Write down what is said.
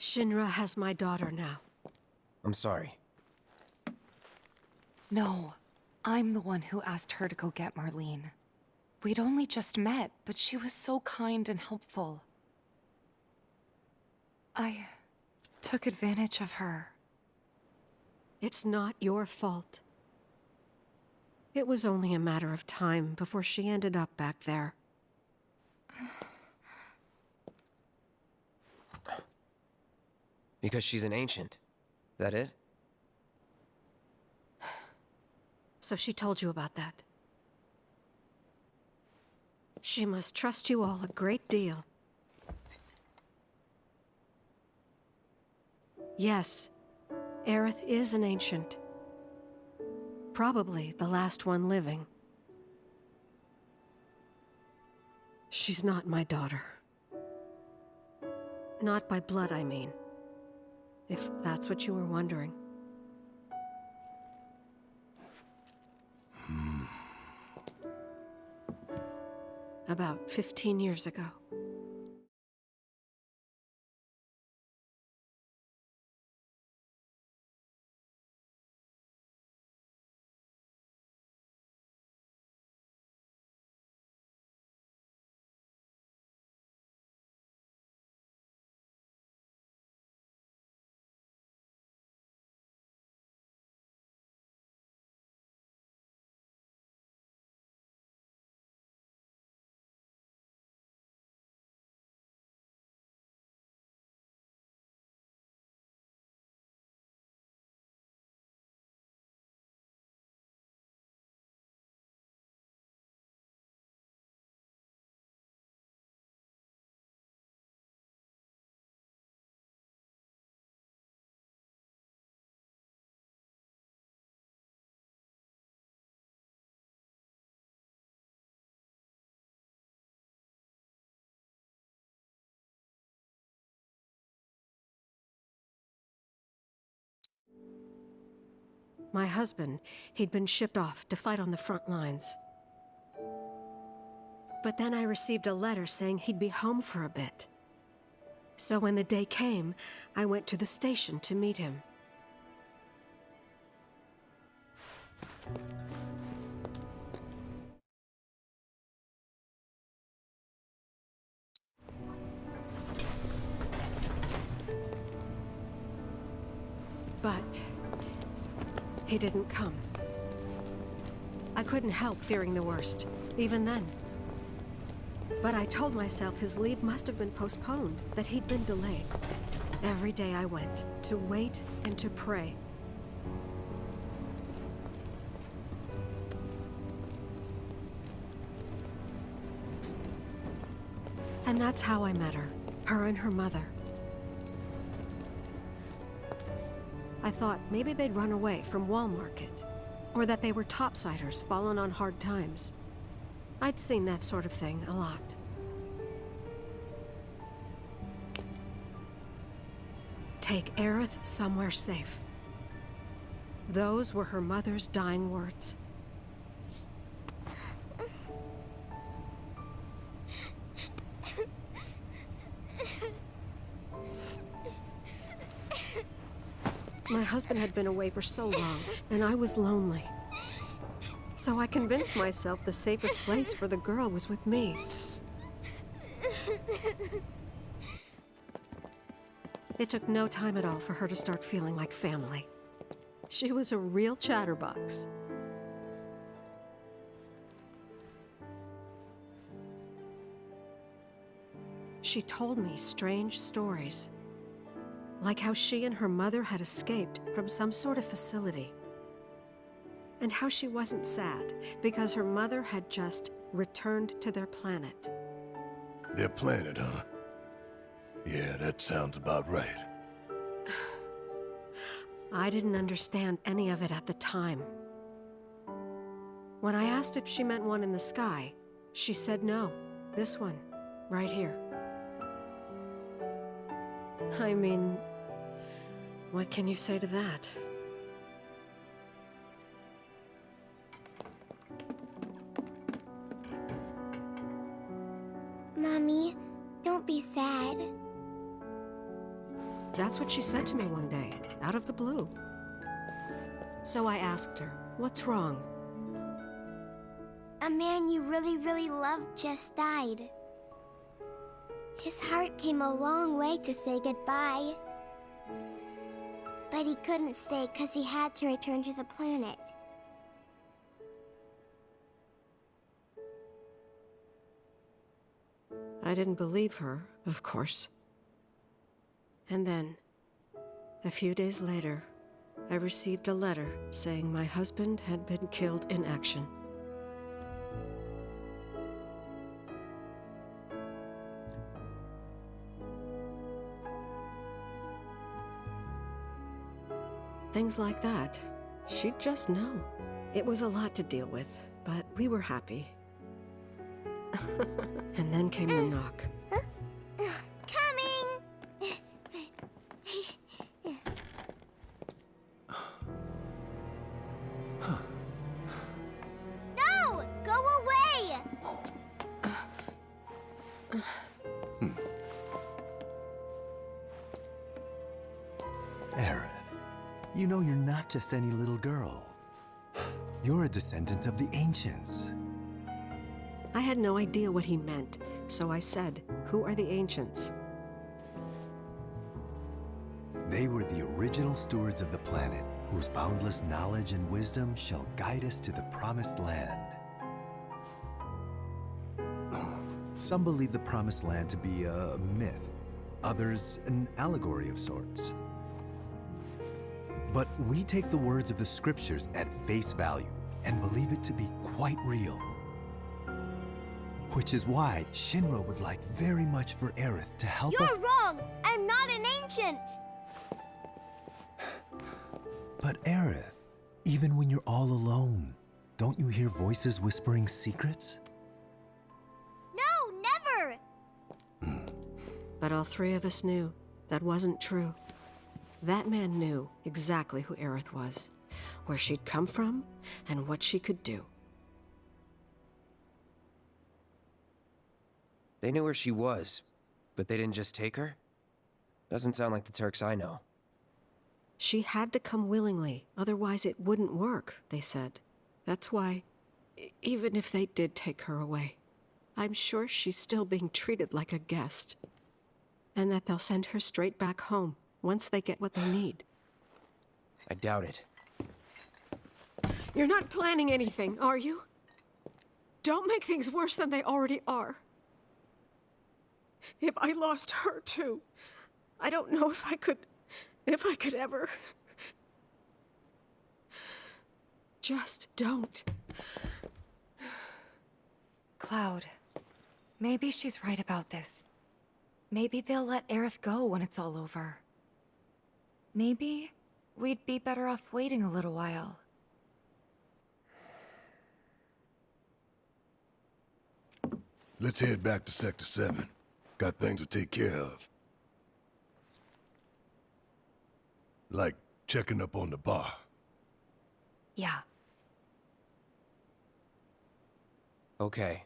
Shinra has my daughter now. I'm sorry. No, I'm the one who asked her to go get Marlene. We'd only just met, but she was so kind and helpful. I took advantage of her. It's not your fault. It was only a matter of time before she ended up back there. Because she's an ancient. That it? So she told you about that. She must trust you all a great deal. Yes, Aerith is an ancient. Probably the last one living. She's not my daughter. Not by blood, I mean. If that's what you were wondering. About 15 years ago. My husband, he'd been shipped off to fight on the front lines. But then I received a letter saying he'd be home for a bit. So when the day came, I went to the station to meet him. But he didn't come. I couldn't help fearing the worst, even then. But I told myself his leave must have been postponed, that he'd been delayed. Every day I went, to wait and to pray. And that's how I met her and her mother. I thought maybe they'd run away from Wall Market, or that they were topsiders fallen on hard times. I'd seen that sort of thing a lot. Take Aerith somewhere safe. Those were her mother's dying words. My husband had been away for so long, and I was lonely. So I convinced myself the safest place for the girl was with me. It took no time at all for her to start feeling like family. She was a real chatterbox. She told me strange stories. Like how she and her mother had escaped from some sort of facility. And how she wasn't sad, because her mother had just returned to their planet. Their planet, huh? Yeah, that sounds about right. I didn't understand any of it at the time. When I asked if she meant one in the sky, she said no. This one, right here. I mean, what can you say to that? Mommy, don't be sad. That's what she said to me one day, out of the blue. So I asked her, what's wrong? A man you really, really loved just died. His heart came a long way to say goodbye. But he couldn't stay because he had to return to the planet. I didn't believe her, of course. And then, a few days later, I received a letter saying my husband had been killed in action. Things like that, she'd just know. It was a lot to deal with, but we were happy. And then came the knock. Coming! No! Go away! Aerith, you know you're not just any little girl. You're a descendant of the ancients. I had no idea what he meant, so I said, "Who are the ancients?" They were the original stewards of the planet, whose boundless knowledge and wisdom shall guide us to the promised land. Some believe the promised land to be a myth, others an allegory of sorts. But we take the words of the scriptures at face value and believe it to be quite real. Which is why Shinra would like very much for Aerith to help us— You're wrong! I'm not an ancient! But Aerith, even when you're all alone, don't you hear voices whispering secrets? No, never! But all three of us knew that wasn't true. That man knew exactly who Aerith was, where she'd come from, and what she could do. They knew where she was, but they didn't just take her? Doesn't sound like the Turks I know. She had to come willingly, otherwise it wouldn't work, they said. That's why, even if they did take her away, I'm sure she's still being treated like a guest. And that they'll send her straight back home, once they get what they need. I doubt it. You're not planning anything, are you? Don't make things worse than they already are. If I lost her too, I don't know if I could ever. Just don't. Cloud, maybe she's right about this. Maybe they'll let Aerith go when it's all over. Maybe we'd be better off waiting a little while. Let's head back to Sector 7. Got things to take care of. Like checking up on the bar. Yeah. Okay.